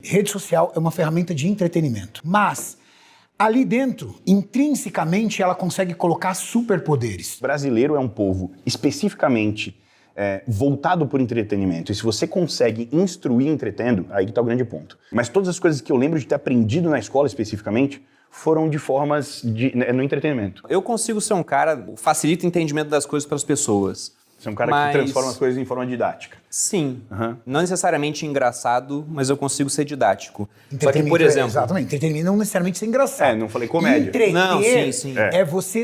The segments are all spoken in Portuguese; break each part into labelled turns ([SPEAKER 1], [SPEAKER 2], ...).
[SPEAKER 1] Rede social é uma ferramenta de entretenimento, mas ali dentro, intrinsecamente, ela consegue colocar superpoderes.
[SPEAKER 2] O brasileiro é um povo especificamente voltado por entretenimento. E se você consegue instruir entretendo, aí que está o grande ponto. Mas todas as coisas que eu lembro de ter aprendido na escola especificamente foram de formas no entretenimento.
[SPEAKER 3] Eu consigo ser um cara que facilita o entendimento das coisas para as pessoas.
[SPEAKER 2] Você é um cara que transforma as coisas em forma didática.
[SPEAKER 3] Sim. Não necessariamente engraçado, mas eu consigo ser didático. Só que, por exemplo...
[SPEAKER 1] Exatamente. Entretenimento não necessariamente ser engraçado.
[SPEAKER 2] Não falei comédia.
[SPEAKER 1] Entreter
[SPEAKER 3] não, sim.
[SPEAKER 1] É você...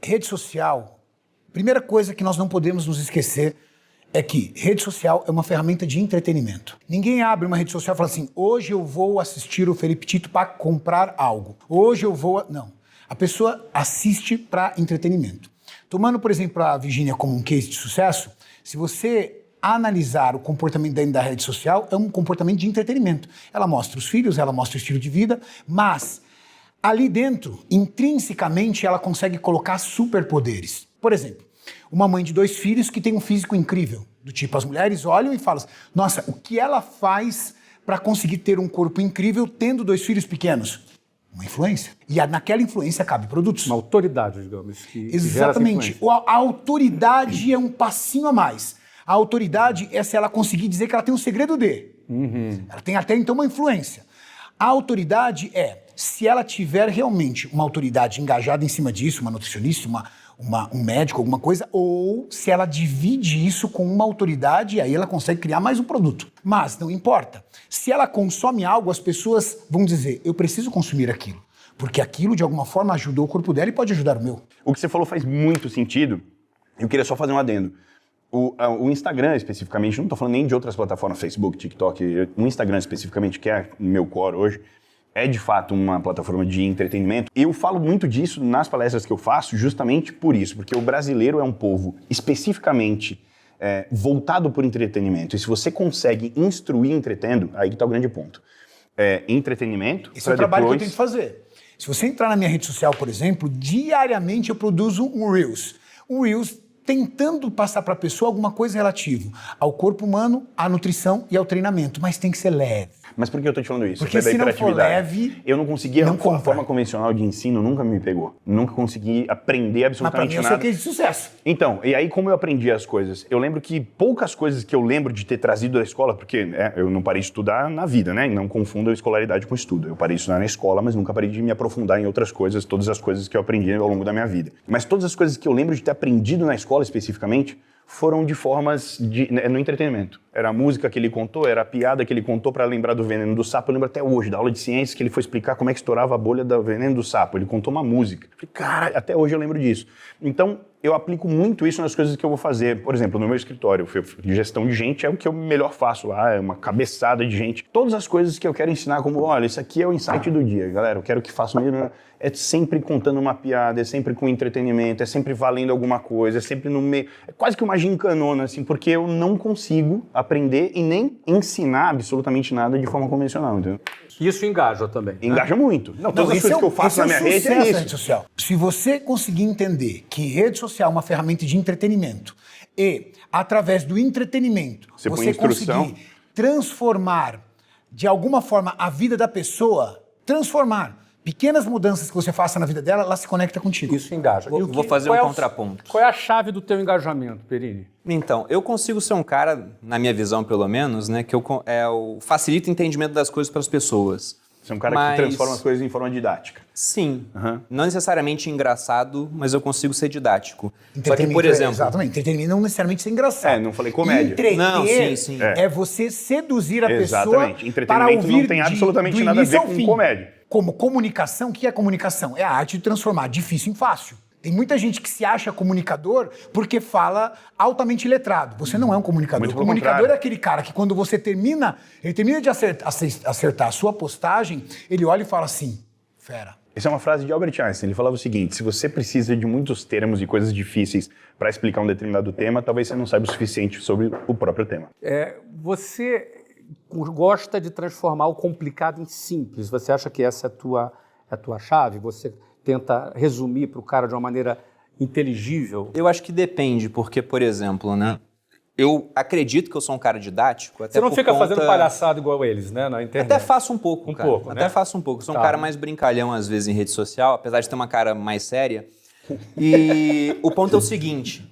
[SPEAKER 1] Rede social, primeira coisa que nós não podemos nos esquecer é que rede social é uma ferramenta de entretenimento. Ninguém abre uma rede social e fala assim, hoje eu vou assistir o Felipe Tito para comprar algo. Hoje eu vou... Não. A pessoa assiste para entretenimento. Tomando, por exemplo, a Virgínia como um case de sucesso, se você analisar o comportamento dentro da rede social, é um comportamento de entretenimento. Ela mostra os filhos, ela mostra o estilo de vida, mas ali dentro, intrinsecamente, ela consegue colocar superpoderes. Por exemplo, uma mãe de 2 filhos que tem um físico incrível, do tipo, as mulheres olham e falam, nossa, o que ela faz para conseguir ter um corpo incrível tendo 2 filhos pequenos? Uma influência. E naquela influência cabe produtos.
[SPEAKER 4] Uma autoridade, digamos.
[SPEAKER 1] Exatamente. A autoridade é um passinho a mais. A autoridade é se ela conseguir dizer que ela tem um segredo de. Ela tem até então uma influência. A autoridade é se ela tiver realmente uma autoridade engajada em cima disso, uma nutricionista, um médico, alguma coisa, ou se ela divide isso com uma autoridade e aí ela consegue criar mais um produto. Mas não importa. Se ela consome algo, as pessoas vão dizer, eu preciso consumir aquilo. Porque aquilo, de alguma forma, ajudou o corpo dela e pode ajudar o meu.
[SPEAKER 2] O que você falou faz muito sentido. Eu queria só fazer um adendo. O Instagram, especificamente, não estou falando nem de outras plataformas, Facebook, TikTok, o Instagram, especificamente, que é o meu core hoje, é de fato uma plataforma de entretenimento. Eu falo muito disso nas palestras que eu faço justamente por isso, porque o brasileiro é um povo especificamente voltado por entretenimento. E se você consegue instruir entretendo, aí que está o grande ponto. Entretenimento...
[SPEAKER 1] Esse é o trabalho que eu tento fazer. Se você entrar na minha rede social, por exemplo, diariamente eu produzo um Reels. Um Reels tentando passar para a pessoa alguma coisa relativa ao corpo humano, à nutrição e ao treinamento, mas tem que ser leve.
[SPEAKER 2] Mas por que eu tô te falando isso?
[SPEAKER 1] Porque se não for leve,
[SPEAKER 2] eu não conseguia,
[SPEAKER 1] não
[SPEAKER 2] a forma convencional de ensino nunca me pegou. Nunca consegui aprender absolutamente nada.
[SPEAKER 1] Mas pra mim é o seu case de sucesso.
[SPEAKER 2] Então, e aí como eu aprendi as coisas? Eu lembro que poucas coisas que eu lembro de ter trazido da escola, porque eu não parei de estudar na vida, né? Não confunda a escolaridade com estudo. Eu parei de estudar na escola, mas nunca parei de me aprofundar em outras coisas, todas as coisas que eu aprendi ao longo da minha vida. Mas todas as coisas que eu lembro de ter aprendido na escola especificamente, foram de formas no entretenimento. Era a música que ele contou, era a piada que ele contou para lembrar do veneno do sapo. Eu lembro até hoje, da aula de ciências, que ele foi explicar como é que estourava a bolha do veneno do sapo. Ele contou uma música. Eu falei, cara, até hoje eu lembro disso. Então, eu aplico muito isso nas coisas que eu vou fazer. Por exemplo, no meu escritório, de gestão de gente é o que eu melhor faço lá, é uma cabeçada de gente. Todas as coisas que eu quero ensinar, como, olha, isso aqui é o insight do dia, galera, eu quero que façam mesmo. É sempre contando uma piada, é sempre com entretenimento, é sempre valendo alguma coisa, é sempre no meio... É quase que uma gincanona, assim, porque eu não consigo aprender e nem ensinar absolutamente nada de forma convencional, entendeu?
[SPEAKER 4] Isso engaja também.
[SPEAKER 2] Engaja muito. Não, todas as coisas que eu faço na minha rede é isso.
[SPEAKER 1] Rede social. Se você conseguir entender que rede social é uma ferramenta de entretenimento e, através do entretenimento, você conseguir transformar, de alguma forma, a vida da pessoa, transformar pequenas mudanças que você faça na vida dela, ela se conecta contigo.
[SPEAKER 4] Isso engaja.
[SPEAKER 3] Vou fazer um contraponto.
[SPEAKER 4] Qual é a chave do teu engajamento, Perini?
[SPEAKER 3] Então, eu consigo ser um cara, na minha visão pelo menos, né, que facilita o entendimento das coisas para as pessoas.
[SPEAKER 2] Você é um cara que transforma as coisas em forma didática.
[SPEAKER 3] Sim. Não necessariamente engraçado, mas eu consigo ser didático. Só que, por exemplo...
[SPEAKER 1] Exatamente. Entretenimento não necessariamente ser engraçado.
[SPEAKER 2] Não falei comédia.
[SPEAKER 1] Entreter
[SPEAKER 3] não, sim.
[SPEAKER 1] É você seduzir a pessoa
[SPEAKER 2] Exatamente. Entretenimento não tem absolutamente nada a ver com comédia.
[SPEAKER 1] Como comunicação, o que é comunicação? É a arte de transformar difícil em fácil. Tem muita gente que se acha comunicador porque fala altamente letrado. Você não é um comunicador.
[SPEAKER 2] Muito
[SPEAKER 1] o comunicador é aquele cara que quando você termina de acertar a sua postagem, ele olha e fala assim, fera.
[SPEAKER 2] Essa é uma frase de Albert Einstein. Ele falava o seguinte, se você precisa de muitos termos e coisas difíceis para explicar um determinado tema, talvez você não saiba o suficiente sobre o próprio tema.
[SPEAKER 4] Você gosta de transformar o complicado em simples. Você acha que essa é a tua chave? Você tenta resumir para o cara de uma maneira inteligível?
[SPEAKER 3] Eu acho que depende, porque, por exemplo, né, eu acredito que eu sou um cara didático. Até
[SPEAKER 4] Você não
[SPEAKER 3] por
[SPEAKER 4] fica
[SPEAKER 3] conta...
[SPEAKER 4] fazendo palhaçada igual eles, né, na internet?
[SPEAKER 3] Até faço um pouco, cara.
[SPEAKER 4] pouco,
[SPEAKER 3] Até
[SPEAKER 4] né?
[SPEAKER 3] faço um pouco. Sou um
[SPEAKER 4] Tá.
[SPEAKER 3] cara mais brincalhão, às vezes, em rede social, apesar de ter uma cara mais séria. E o ponto é o seguinte.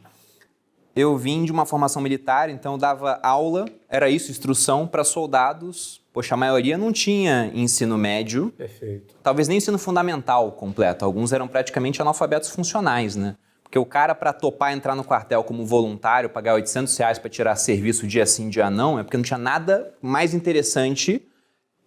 [SPEAKER 3] Eu vim de uma formação militar, então eu dava aula, era isso, instrução para soldados. Poxa, a maioria não tinha ensino médio.
[SPEAKER 4] Perfeito.
[SPEAKER 3] Talvez nem ensino fundamental completo. Alguns eram praticamente analfabetos funcionais, né? Porque o cara, para topar entrar no quartel como voluntário, pagar R$800 para tirar serviço dia sim, dia não, é porque não tinha nada mais interessante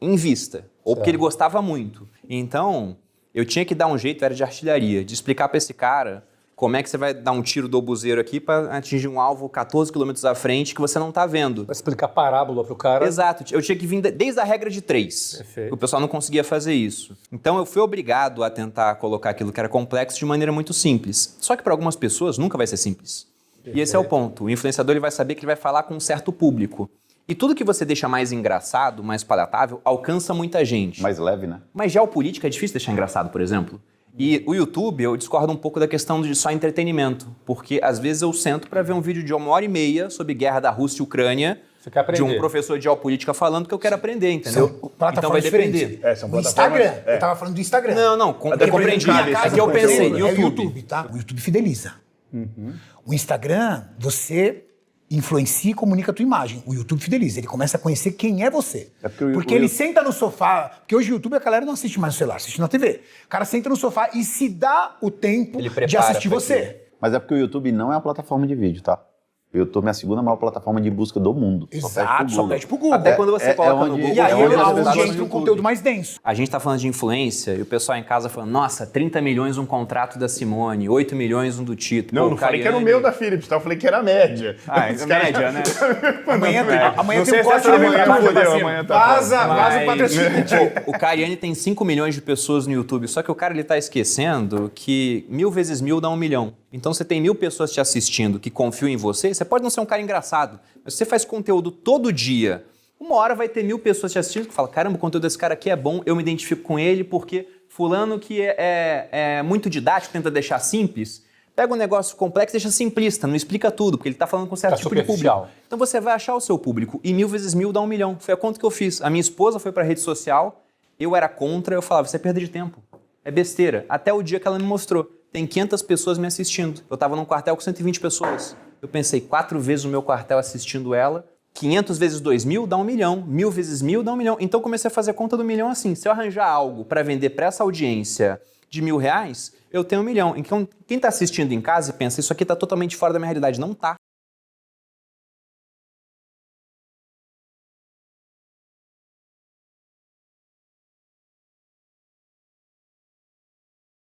[SPEAKER 3] em vista. Ou porque ele gostava muito. Então, eu tinha que dar um jeito, era de artilharia, de explicar para esse cara como é que você vai dar um tiro do obuseiro aqui para atingir um alvo 14 quilômetros à frente que você não está vendo.
[SPEAKER 4] Vai explicar parábola pro cara.
[SPEAKER 3] Exato. Eu tinha que vir desde a regra de 3.
[SPEAKER 4] Perfeito.
[SPEAKER 3] O pessoal não conseguia fazer isso. Então eu fui obrigado a tentar colocar aquilo que era complexo de maneira muito simples. Só que para algumas pessoas nunca vai ser simples. E esse é o ponto. O influenciador ele vai saber que ele vai falar com um certo público. E tudo que você deixa mais engraçado, mais palatável, alcança muita gente.
[SPEAKER 5] Mais leve, né?
[SPEAKER 3] Mas geopolítica é difícil deixar engraçado, por exemplo. E o YouTube, eu discordo um pouco da questão de só entretenimento. Porque às vezes eu sento para ver um vídeo de 1h30 sobre guerra da Rússia e Ucrânia,
[SPEAKER 4] Você quer aprender.
[SPEAKER 3] de um professor de geopolítica falando que eu quero aprender, entendeu?
[SPEAKER 1] São
[SPEAKER 3] Então vai
[SPEAKER 1] plataformas
[SPEAKER 3] depender.
[SPEAKER 1] diferentes.
[SPEAKER 2] São
[SPEAKER 1] O
[SPEAKER 2] plataformas-
[SPEAKER 1] Instagram, eu tava falando do Instagram.
[SPEAKER 3] Não,
[SPEAKER 2] Até
[SPEAKER 3] compreendi.
[SPEAKER 2] compreendi.
[SPEAKER 3] Aqui eu pensei,
[SPEAKER 1] É o
[SPEAKER 3] YouTube.
[SPEAKER 1] YouTube, tá? O YouTube fideliza. O Instagram, você influencia e comunica a tua imagem. O YouTube fideliza. Ele começa a conhecer quem é você.
[SPEAKER 5] É porque o
[SPEAKER 1] porque ele senta no sofá. Porque hoje o YouTube a galera não assiste mais no celular, assiste na TV. O cara senta no sofá e se dá o tempo
[SPEAKER 3] Ele
[SPEAKER 1] de
[SPEAKER 3] prepara
[SPEAKER 1] assistir
[SPEAKER 3] pra
[SPEAKER 1] você.
[SPEAKER 5] Mas é porque o YouTube não é uma plataforma de vídeo, tá? O YouTube é a segunda maior plataforma de busca do mundo.
[SPEAKER 1] Exato, só pede pro Google.
[SPEAKER 3] Até quando você coloca no
[SPEAKER 5] onde-
[SPEAKER 3] Google,
[SPEAKER 1] E aí
[SPEAKER 5] é
[SPEAKER 1] é
[SPEAKER 5] onde as
[SPEAKER 1] onde
[SPEAKER 5] pessoas
[SPEAKER 1] entra
[SPEAKER 5] no
[SPEAKER 1] um
[SPEAKER 5] YouTube.
[SPEAKER 1] conteúdo mais denso.
[SPEAKER 3] A gente tá falando de influência e o pessoal em casa falando, nossa, 30 milhões um contrato da Simone, 8 milhões um do Tito.
[SPEAKER 2] Não,
[SPEAKER 3] pô,
[SPEAKER 2] não falei que era o
[SPEAKER 3] Cariani.
[SPEAKER 2] meu da Philips, tá? Eu falei que era a média.
[SPEAKER 3] Ah,
[SPEAKER 2] Os
[SPEAKER 3] é
[SPEAKER 2] caras-
[SPEAKER 3] média, né?
[SPEAKER 1] Amanhã
[SPEAKER 2] Não
[SPEAKER 1] tem
[SPEAKER 2] sei
[SPEAKER 1] um
[SPEAKER 2] se
[SPEAKER 1] corte
[SPEAKER 2] essa
[SPEAKER 1] no
[SPEAKER 2] amanhã
[SPEAKER 1] mercado,
[SPEAKER 2] fodeu,
[SPEAKER 1] parceiro.
[SPEAKER 2] amanhã tá
[SPEAKER 1] Vaza o
[SPEAKER 3] Mas,
[SPEAKER 1] patrocínio.
[SPEAKER 3] pô, o Cariani tem 5 milhões de pessoas no YouTube, só que o cara ele tá esquecendo que 1000 vezes 1000 dá 1 milhão. Então você tem 1000 pessoas te assistindo que confiam em você, você pode não ser um cara engraçado, mas se você faz conteúdo todo dia, uma hora vai ter 1000 pessoas te assistindo que falam, caramba, o conteúdo desse cara aqui é bom, eu me identifico com ele porque fulano que é muito didático, tenta deixar simples, pega um negócio complexo e deixa simplista, não explica tudo, porque ele tá falando com certo
[SPEAKER 4] Tá
[SPEAKER 3] tipo de
[SPEAKER 4] superficial.
[SPEAKER 3] público. Então você vai achar o seu público e 1000 vezes 1000 dá 1 milhão. Foi a conta que eu fiz. A minha esposa foi pra rede social, eu era contra, eu falava, você é perda de tempo. É besteira. Até o dia que ela me mostrou. Tem 500 pessoas me assistindo. Eu tava num quartel com 120 pessoas. Eu pensei, 4 vezes o meu quartel assistindo ela, 500 vezes 2.000 dá 1 milhão, 1000 vezes 1000 dá 1 milhão. Então comecei a fazer a conta do milhão assim. Se eu arranjar algo para vender para essa audiência de R$1.000, eu tenho 1 milhão. Então quem tá assistindo em casa e pensa, isso aqui tá totalmente fora da minha realidade. Não tá.